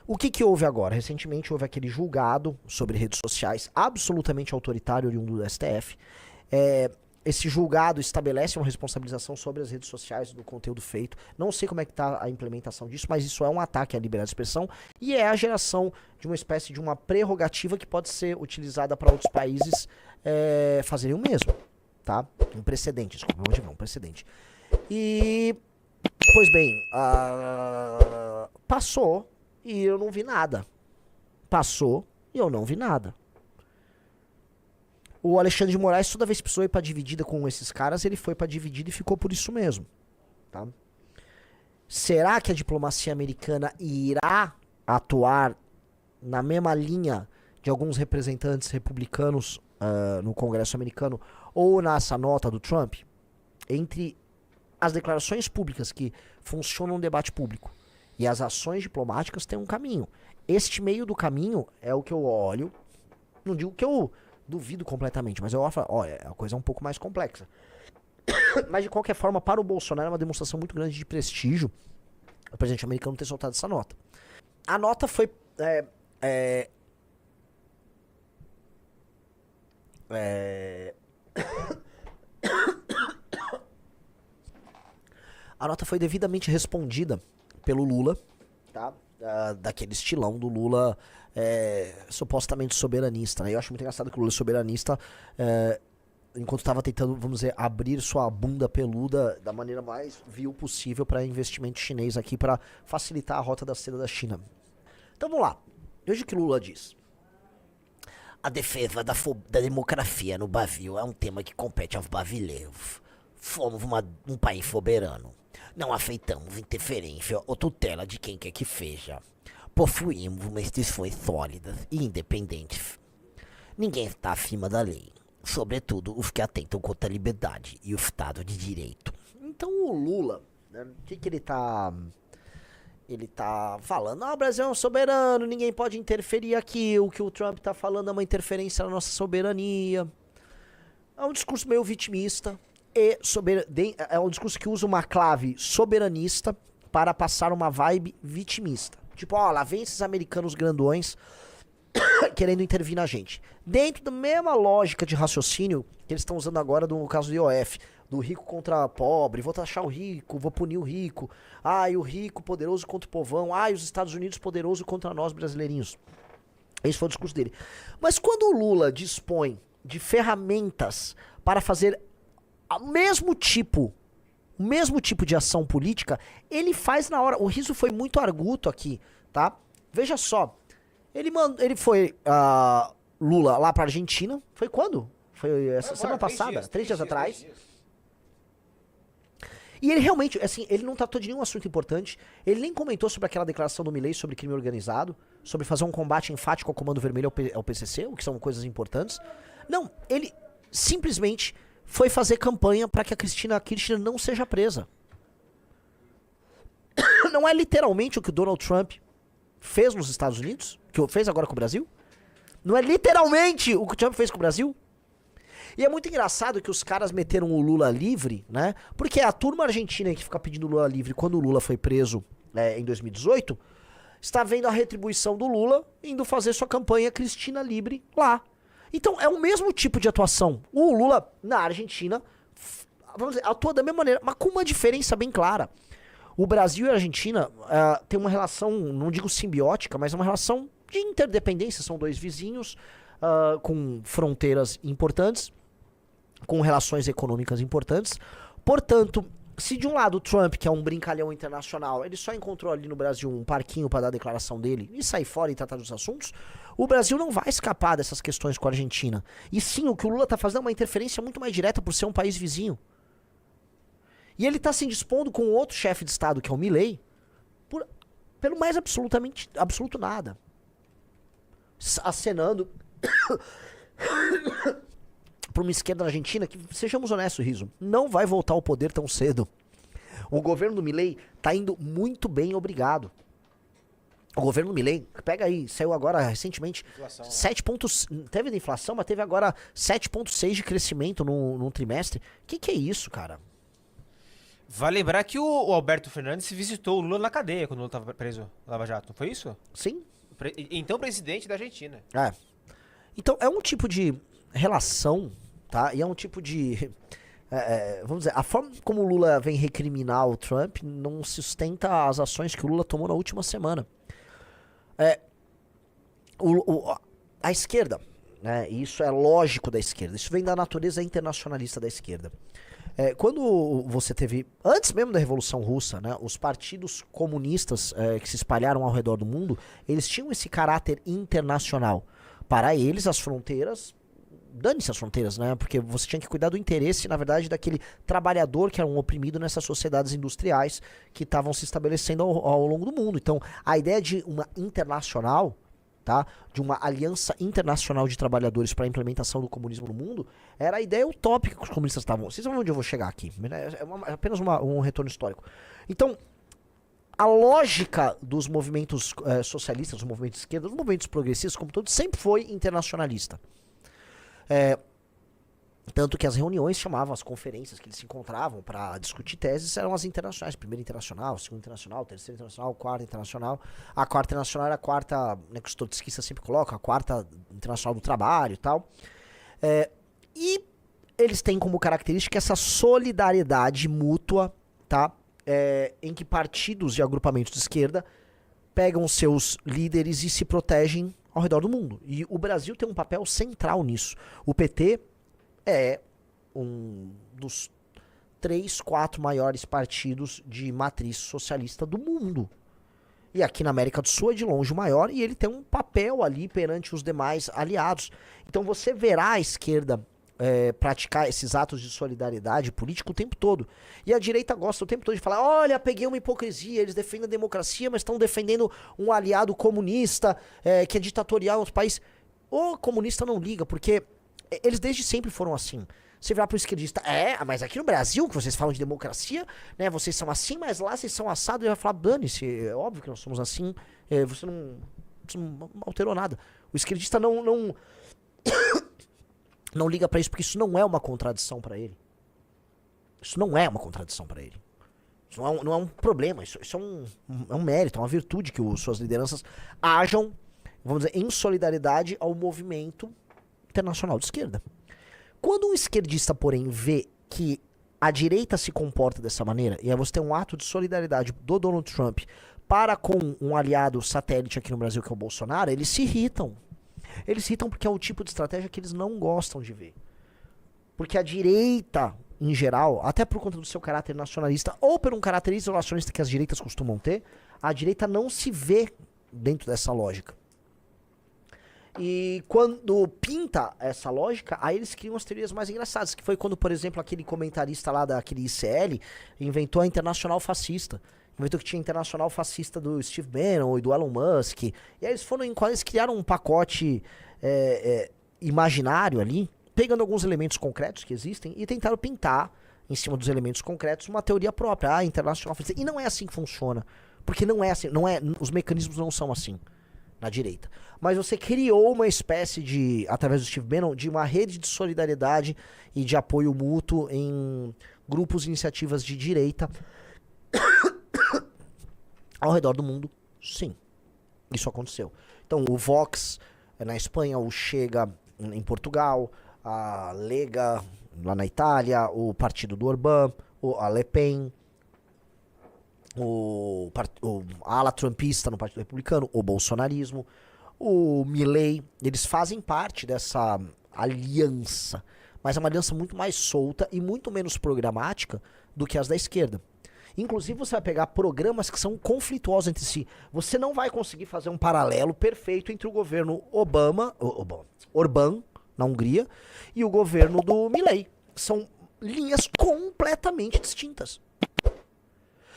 O que houve agora? Recentemente houve aquele julgado sobre redes sociais absolutamente autoritário oriundo do STF. Esse julgado estabelece uma responsabilização sobre as redes sociais do conteúdo feito. Não sei como é que está a implementação disso, mas isso é um ataque à liberdade de expressão e é a geração de uma espécie de uma prerrogativa que pode ser utilizada para outros países fazerem o mesmo, tá? Um precedente, desculpa, um precedente. E, pois bem, passou e eu não vi nada. Passou e eu não vi nada. O Alexandre de Moraes, toda vez que precisou ir pra dividida com esses caras, ele foi pra dividida e ficou por isso mesmo. Tá? Será que a diplomacia americana irá atuar na mesma linha de alguns representantes republicanos no Congresso americano ou nessa nota do Trump? Entre as declarações públicas que funcionam no debate público e as ações diplomáticas tem um caminho. Este meio do caminho é o que eu olho, não digo que eu duvido completamente, mas eu olho e falo, olha, a coisa é um pouco mais complexa. Mas de qualquer forma, para o Bolsonaro é uma demonstração muito grande de prestígio o presidente americano ter soltado essa nota. A nota foi a nota foi devidamente respondida pelo Lula, tá? Daquele estilão do Lula supostamente soberanista, né? Eu acho muito engraçado que o Lula é soberanista enquanto estava tentando, vamos dizer, abrir sua bunda peluda da maneira mais vil possível para investimento chinês aqui, para facilitar a rota da seda da China. Então vamos lá. Veja o que Lula diz. A defesa da democracia no Brasil é um tema que compete aos brasileiros. Fomos um país soberano. Não aceitamos interferência ou tutela de quem quer que seja. Possuímos instituições sólidas e independentes. Ninguém está acima da lei, sobretudo os que atentam contra a liberdade e o Estado de Direito. Então o Lula, né, o que ele tá... Ele tá falando, o Brasil é um soberano, ninguém pode interferir aqui, o que o Trump tá falando é uma interferência na nossa soberania. É um discurso meio vitimista. É um discurso que usa uma clave soberanista para passar uma vibe vitimista. Tipo, ó, lá vem esses americanos grandões querendo intervir na gente. Dentro da mesma lógica de raciocínio que eles estão usando agora no caso do IOF, do rico contra pobre, vou taxar o rico, vou punir o rico, ai, o rico poderoso contra o povão, ai, os Estados Unidos poderoso contra nós brasileirinhos. Esse foi o discurso dele. Mas quando o Lula dispõe de ferramentas para fazer o mesmo tipo de ação política, ele faz na hora. O Riso foi muito arguto aqui, tá? Veja só, ele foi, Lula, lá pra Argentina, foi quando? Foi essa semana passada, 3 dias atrás. E ele realmente, assim, ele não tratou de nenhum assunto importante, ele nem comentou sobre aquela declaração do Milei sobre crime organizado, sobre fazer um combate enfático ao Comando Vermelho ao PCC, o que são coisas importantes. Não, ele simplesmente foi fazer campanha para que a Cristina Kirchner não seja presa. Não é literalmente o que o Donald Trump fez nos Estados Unidos, que fez agora com o Brasil? Não é literalmente o que o Trump fez com o Brasil? E é muito engraçado que os caras meteram o Lula livre, né? Porque a turma argentina que fica pedindo Lula livre quando o Lula foi preso em 2018, está vendo a retribuição do Lula indo fazer sua campanha Cristina Livre lá. Então é o mesmo tipo de atuação. O Lula, na Argentina, vamos dizer, atua da mesma maneira, mas com uma diferença bem clara. O Brasil e a Argentina têm uma relação, não digo simbiótica, mas uma relação de interdependência. São dois vizinhos com fronteiras importantes, com relações econômicas importantes. Portanto, se de um lado o Trump, que é um brincalhão internacional, ele só encontrou ali no Brasil um parquinho para dar a declaração dele e sair fora e tratar dos assuntos, o Brasil não vai escapar dessas questões com a Argentina. E sim, o que o Lula tá fazendo é uma interferência muito mais direta por ser um país vizinho. E ele tá se indispondo com outro chefe de Estado, que é o Milei, pelo mais absoluto nada. Acenando para uma esquerda argentina que, sejamos honestos, Riso, não vai voltar ao poder tão cedo. O governo do Milei tá indo muito bem, obrigado. O governo do Milei, pega aí, saiu agora recentemente, inflação, 7 pontos, teve de inflação, mas teve agora 7,6 de crescimento no trimestre. Que é isso, cara? Vale lembrar que o Alberto Fernandes visitou o Lula na cadeia quando o Lula estava preso no Lava Jato, não foi isso? Sim. Então presidente da Argentina. É. Então, é um tipo de relação, tá? E é um tipo de... vamos dizer, a forma como o Lula vem recriminar o Trump não sustenta as ações que o Lula tomou na última semana. A esquerda, né? E isso é lógico da esquerda. Isso vem da natureza internacionalista da esquerda. Quando você teve, antes mesmo da Revolução Russa, né, os partidos comunistas que se espalharam ao redor do mundo, eles tinham esse caráter internacional. Para eles, as fronteiras, dane-se as fronteiras, né, porque você tinha que cuidar do interesse, na verdade, daquele trabalhador que era um oprimido nessas sociedades industriais que estavam se estabelecendo ao longo do mundo. Então, a ideia de uma internacional, tá, de uma aliança internacional de trabalhadores para a implementação do comunismo no mundo, era a ideia utópica que os comunistas estavam. Vocês vão ver onde eu vou chegar aqui. É apenas um retorno histórico. Então, a lógica dos movimentos socialistas, dos movimentos de esquerda, dos movimentos progressistas, como todos, sempre foi internacionalista. Tanto que as reuniões chamavam, as conferências que eles se encontravam para discutir teses eram as internacionais. Primeira internacional, segunda internacional, terceira internacional, quarta internacional. A quarta internacional era a quarta, né, que os trotskistas sempre colocam, a quarta internacional do trabalho e tal. E eles têm como característica essa solidariedade mútua, tá? Em que partidos e agrupamentos de esquerda pegam seus líderes e se protegem ao redor do mundo. E o Brasil tem um papel central nisso. O PT é um dos 3, 4 maiores partidos de matriz socialista do mundo. E aqui na América do Sul é de longe o maior, e ele tem um papel ali perante os demais aliados. Então você verá a esquerda praticar esses atos de solidariedade política o tempo todo. E a direita gosta o tempo todo de falar, olha, peguei uma hipocrisia, eles defendem a democracia, mas estão defendendo um aliado comunista que é ditatorial em outro país. O comunista não liga, porque eles desde sempre foram assim. Você virar pro esquerdista, mas aqui no Brasil, que vocês falam de democracia, né, vocês são assim, mas lá vocês são assados, e vai falar, dane-se, é óbvio que nós somos assim, você não alterou nada. O esquerdista não liga pra isso, porque isso não é uma contradição pra ele. Isso não é uma contradição pra ele. Isso não é um problema, isso é um mérito, é uma virtude que suas lideranças ajam, vamos dizer, em solidariedade ao movimento internacional de esquerda. Quando um esquerdista, porém, vê que a direita se comporta dessa maneira, e aí você tem um ato de solidariedade do Donald Trump para com um aliado satélite aqui no Brasil, que é o Bolsonaro, eles se irritam. Eles se irritam porque é o tipo de estratégia que eles não gostam de ver. Porque a direita, em geral, até por conta do seu caráter nacionalista, ou por um caráter isolacionista que as direitas costumam ter, a direita não se vê dentro dessa lógica. E quando pinta essa lógica, aí eles criam as teorias mais engraçadas, que foi quando, por exemplo, aquele comentarista lá daquele ICL inventou a Internacional Fascista. Inventou que tinha a Internacional Fascista do Steve Bannon e do Elon Musk. E aí eles criaram um pacote imaginário ali, pegando alguns elementos concretos que existem e tentaram pintar, em cima dos elementos concretos, uma teoria própria, a Internacional Fascista. E não é assim que funciona. Porque não é assim, os mecanismos não são assim na direita. Mas você criou uma espécie de, através do Steve Bannon, de uma rede de solidariedade e de apoio mútuo em grupos e iniciativas de direita ao redor do mundo. Sim, isso aconteceu. Então, o Vox na Espanha, o Chega em Portugal, a Lega lá na Itália, o partido do Orbán, a Le Pen, a ala trumpista no Partido Republicano, o bolsonarismo, o Milei, eles fazem parte dessa aliança, mas é uma aliança muito mais solta e muito menos programática do que as da esquerda. Inclusive você vai pegar programas que são conflituosos entre si. Você não vai conseguir fazer um paralelo perfeito entre o governo Orbán, na Hungria, e o governo do Milei. São linhas completamente distintas.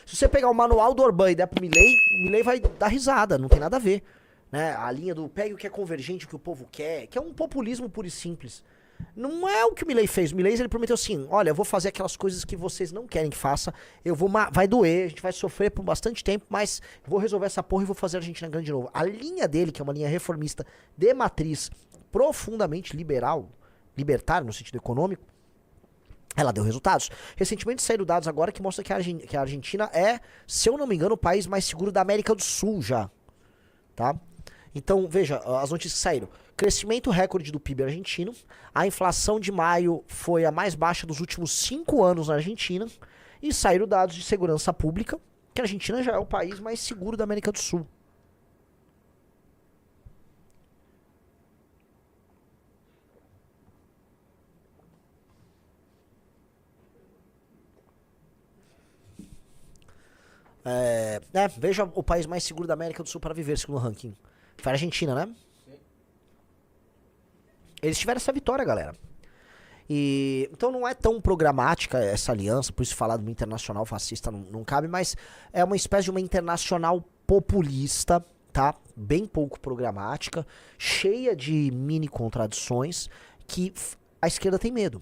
Se você pegar o manual do Orbán e der pro Milei, o Milei vai dar risada, não tem nada a ver. Né? A linha do pegue o que é convergente, o que o povo quer, que é um populismo puro e simples. Não é o que o Milei fez. O Milei, ele prometeu assim, olha, eu vou fazer aquelas coisas que vocês não querem que faça, vai doer, a gente vai sofrer por bastante tempo, mas vou resolver essa porra e vou fazer a Argentina grande de novo. A linha dele, que é uma linha reformista de matriz profundamente libertária no sentido econômico, Ela deu resultados. Recentemente saíram dados agora que mostra que que a Argentina é, se eu não me engano, o país mais seguro da América do Sul já, tá? Então, veja, as notícias que saíram. Crescimento recorde do PIB argentino. A inflação de maio foi a mais baixa dos últimos 5 anos na Argentina. E saíram dados de segurança pública, que a Argentina já é o país mais seguro da América do Sul. Veja o país mais seguro da América do Sul para viver, segundo o ranking. Foi a Argentina, né? Eles tiveram essa vitória, galera. E então não é tão programática essa aliança, por isso falar de uma internacional fascista não cabe, mas é uma espécie de uma internacional populista, tá? Bem pouco programática, cheia de mini contradições que a esquerda tem medo.